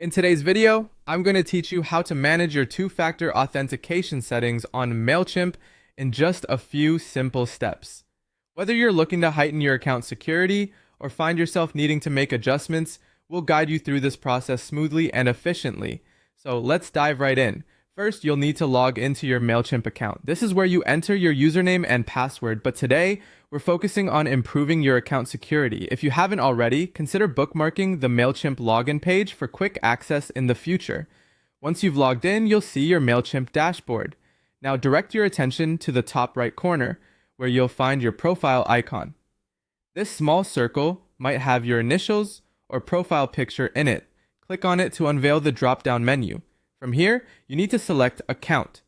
In today's video, I'm going to teach you how to manage your two-factor authentication settings on Mailchimp in just a few simple steps. Whether you're looking to heighten your account security or find yourself needing to make adjustments, we'll guide you through this process smoothly and efficiently. So let's dive right in. First, you'll need to log into your Mailchimp account. This is where you enter your username and password, but today we're focusing on improving your account security. If you haven't already, consider bookmarking the Mailchimp login page for quick access in the future. Once you've logged in, you'll see your Mailchimp dashboard. Now direct your attention to the top right corner, where you'll find your profile icon. This small circle might have your initials or profile picture in it. Click on it to unveil the drop-down menu. From here, you need to select Account.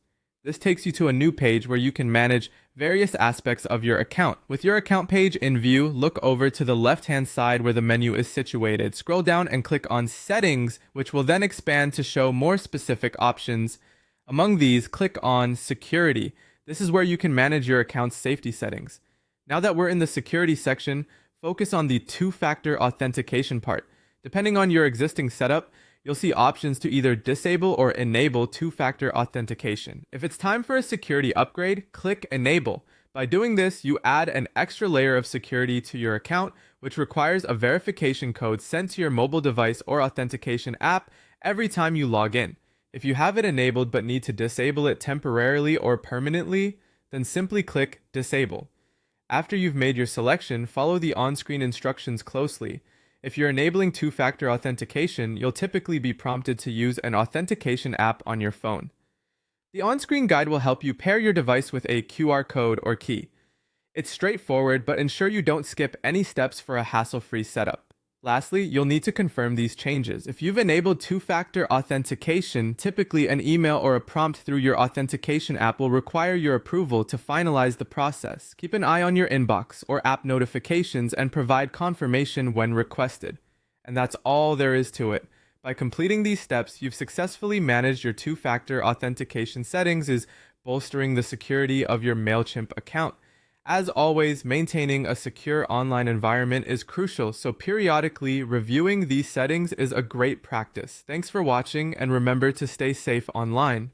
This takes you to a new page where you can manage various aspects of your account. With your account page in view, look over to the left-hand side where the menu is situated. Scroll down and click on Settings, which will then expand to show more specific options. Among these, click on Security. This is where you can manage your account's safety settings. Now that we're in the security section, focus on the two-factor authentication part. Depending on your existing setup, you'll see options to either disable or enable two-factor authentication. If it's time for a security upgrade, click Enable. By doing this, you add an extra layer of security to your account, which requires a verification code sent to your mobile device or authentication app every time you log in. If you have it enabled but need to disable it temporarily or permanently, then simply click Disable. After you've made your selection, follow the on-screen instructions closely. If you're enabling two-factor authentication, you'll typically be prompted to use an authentication app on your phone. The on-screen guide will help you pair your device with a QR code or key. It's straightforward, but ensure you don't skip any steps for a hassle-free setup. Lastly, you'll need to confirm these changes. If you've enabled two-factor authentication, typically an email or a prompt through your authentication app will require your approval to finalize the process. Keep an eye on your inbox or app notifications and provide confirmation when requested. And that's all there is to it. By completing these steps, you've successfully managed your two-factor authentication settings, is bolstering the security of your Mailchimp account. As always, maintaining a secure online environment is crucial, so periodically reviewing these settings is a great practice. Thanks for watching, and remember to stay safe online.